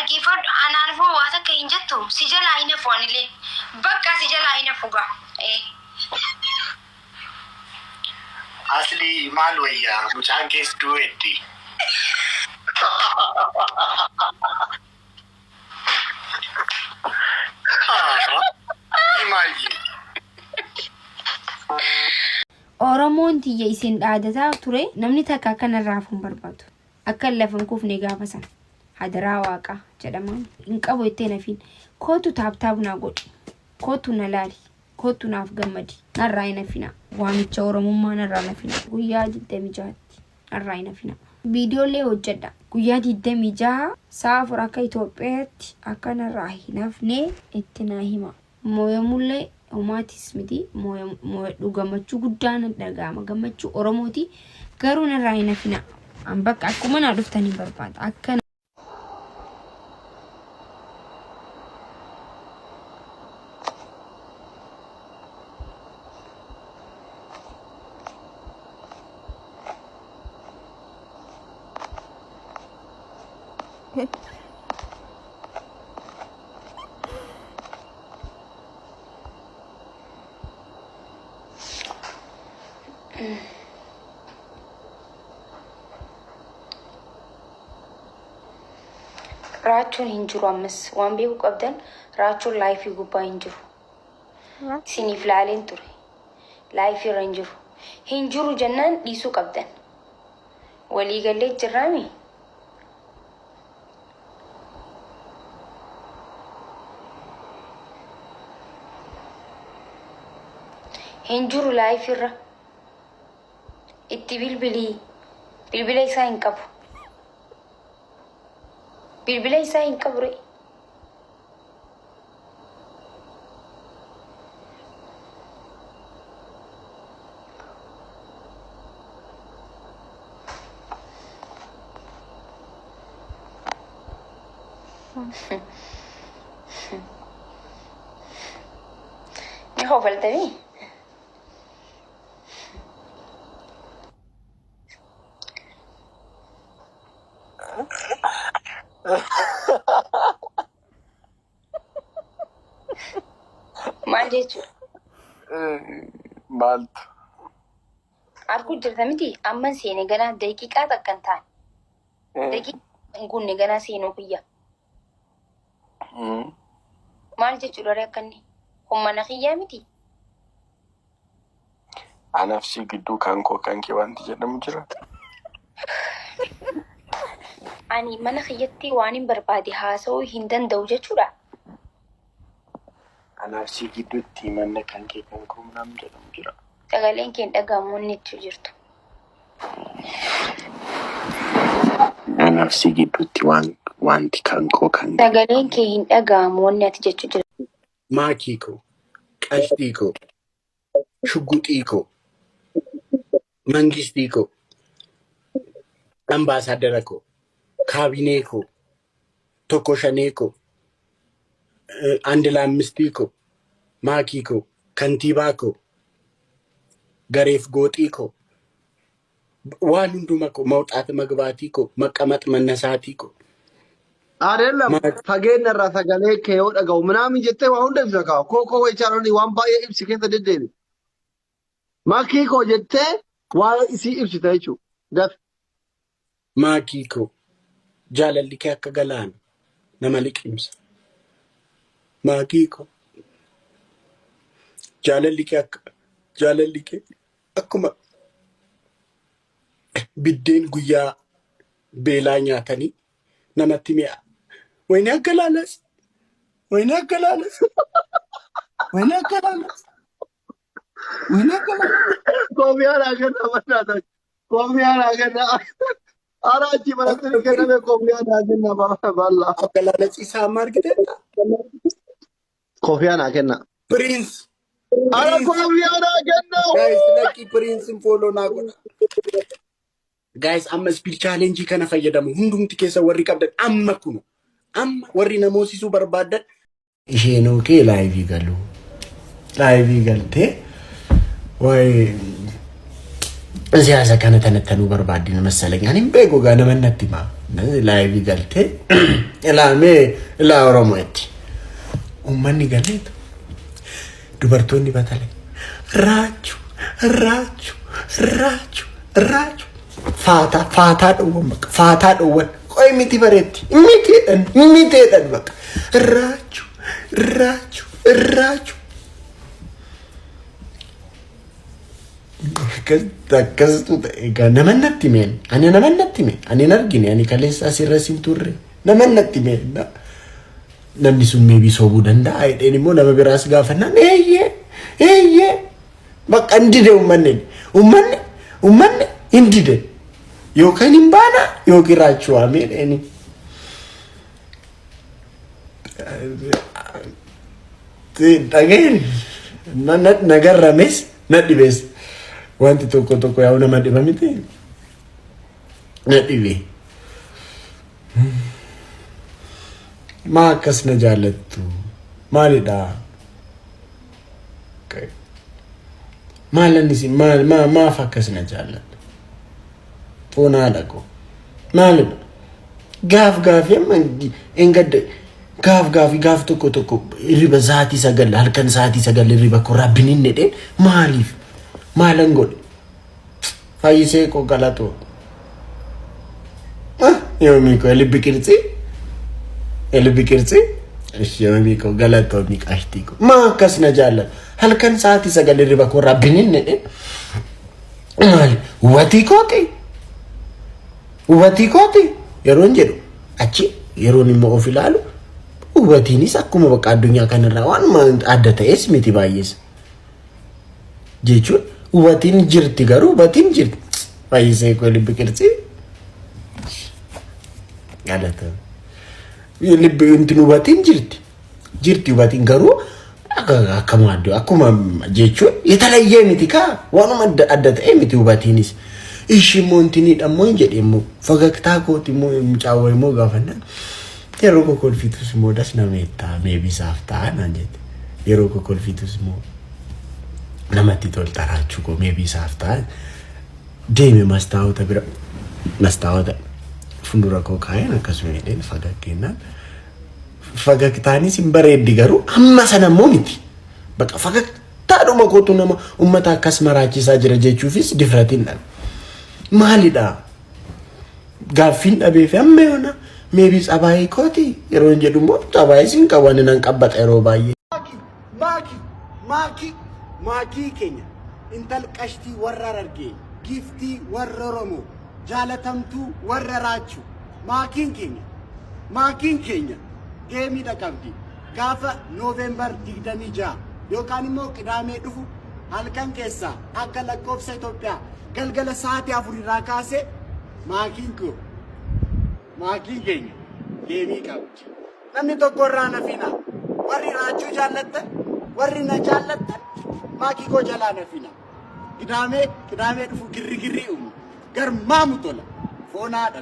dhaggeeffadhu anaan foo waa takka hin jettu si jala ayna foonillee bakka si jala ayna fuga asli maal wayyaa mucaan kees du'eetti. Oromoon tiyya isin dhaadataa ture namni takka kanarraa fuun barbaadu akka lafan kuufne gaafasan hadaraa waaqa jedhama hin qabu itti nafiin kootu taaptaab naa godhi kootu na laali kootu naaf gammadi narraa hin nafina waamicha oromummaa narraa nafina guyyaa 26 narraa hin nafina viidiyoolee hojjedha guyyaa 26 sa'a 4 akka Itoophiyaatti akka narraa hin nafne itti naa hima mooyamullee Umatis miti mo gammachu guddaan dhagama gammachu Oromooti garuu narraa hin nafina an bakka akkuma na dhuftanii barbaada akka Rachun hinjiru ammas waan beeku qabdan rachun laayifii gubbaa hinjiru siniif laaleen ture laayifii irra hinjiru jennaan dhiisuu qabdan walii gallee jirraami hinjiru laayifii irra itti bilbila isaa hin qabu bilbila isaa hin qabu ni hofaltanii maal jechuudha maaltu arguu jirta miti amman seene ganaa daqiiqaa takkan ta'an daqiiqaa gunne ganaa seenuu kiyya maal jechuudha ree akkanni hommana kiyyaa miti anafsi gidduu kan koo kan kee wanti jedhamu jira ani mana kiyyatti waan hin barbaade haasa'uu hin danda'u jechuudha anafsi gidduutti manna kan kee kan koo nam jedhamu jira sagaleen kee dhagahamu inni itti jirtu anafsi gidduutti wanti kan koo kan sagaleen kee hin dhagahamu inni ati jechuu jirtu maakii koo qashtii koo shuguxii koo mangistii koo ambaasaadara koo kaabinee koo tokko shanee koo andila ammistii koo maakii koo kantiibaa koo gareef gooxii koo waan hunduma koo mawxaata magbaatii koo maqamax mannasaatii koo አይደለም ፈገን ራሳ ጋሌ ከየው ደጋው ምናምን ጀቴ ዋሁን ደብዘካው ኮኮ ወይ ቻሮኒ ዋን ባየ ኢብስ ከተ ደደኒ ማኪኮ ጀቴ ዋ ኢሲ ኢብስ ታይቹ ደፍ ማኪኮ ጃለልከ ከገላን ነመልቅምስ ማኪኮ ጃለልከ አኩማ ቢዴን ጉያ ቤላኛተኒ ነመትሚያ وين أكلانس كوميانا كنا مناتا كوميانا كنا أراجي مناتا كنا كوميانا كنا بالله أكلانس إسا ماركتة كوميانا كنا برينس أنا كوميانا كنا guys lucky برينس follow ناقونا guys أما speed challenge كنا فيدامو هندوم تكيسا وري كابدن أما كنو أما ورينا موسي سوبر بادن إشينو كي لايفي قالتي واي زيازة كانت أنا تنو بربادين مسألة يعني مبيقو غانا من نتما Live galte ila Oromooti. Ummanni galeetu dubartoonni batale raachu fataa dhowwan qoy miti bareetti miteedhan baqa raachu akkastu egaa namannatti meen ani argine ani kaleessa asirra sin turre namannatti meen namni sun meebii soobuu danda'a jedheen immoo nama biraas gaafannaan eeyyee bakka indide ummanni indide yookaan hin baana yookiin raachuu waamee dheeni dhageen nagarrames nadhibees wanti tokko yaa'u nama dhiba miti nadhibe maa akkas na jaallattu maalidha maalannis maaf akkas na jaallattu foonaadha ko maalidha gaaf amma engadde gaaf tokko riba saatii sagal halkan saatii sagal riba ko rabbinin nedhe maaliif maalan godhe fayyisee ko galatoo yoomii ko elibbi kirti yoomii ko galatoo miqaashtii ko maa akkas na jaalladhu halkan saatii sagal riba ko rabbinin nedhe maali hubatii kooti yeroon jedhu achi yeroon immoo of ilaalu hubatiinis akkuma bakka addunyaa kanarraa waanuma adda ta'es miti baay'ees jechuun hubatiin jirti garuu hubatiin jirti fayyisee ko elibbi kirti galatoo libbi intin hubatiin jirti hubatiin garuu akkuma jechuun የተለየ miti kaa waanuma adda ta'e miti hubatiinis ishi moontini dhammoo jedhe immoo fagaktaa kooti immoo mucaawwa immoo gaafannaan yeroo kokolfitus immoo das nameettaa meebisaaf ta'a naan jette yeroo kokolfitus immoo namatti tolta raachuu ko meebisaaf ta'a deeme mastaawota bira mastaawota fundura koo kaayeen akkasuma jedheen fagakkeenaan fagaktaanis hin bareeddi garuu amma sana immoo miti bakka fagaktaadhuma kootu nama ummata akkas maraachisaa jira jechuufis difratiin dhala maalidha gaaffiin dhabeef amma yoona meebii tsabaayii kooti yeroo jedhu immoo tsabaayii sin qaban nan qabbaxa yeroo baay'ee maakii keenya intal qashtii warra argee giftii warra Oromoo jaalatamtuu warra raachuu maakiin keenya geemiidha qabdi gaafa Nooveembar 26 yookaan immoo qidaamee dhufu halkan keessaa akka lakkoofsa Itoophiyaa galgala sa'aatii 4 irraa kaasee maakiin keenya geemii qabdi namni tokko irraa nafina warri raachuu jaallattan warri na jaallattan maakii koo jalaa nafina qidaamee dhufu girri uumu garmaamu tola foonaadha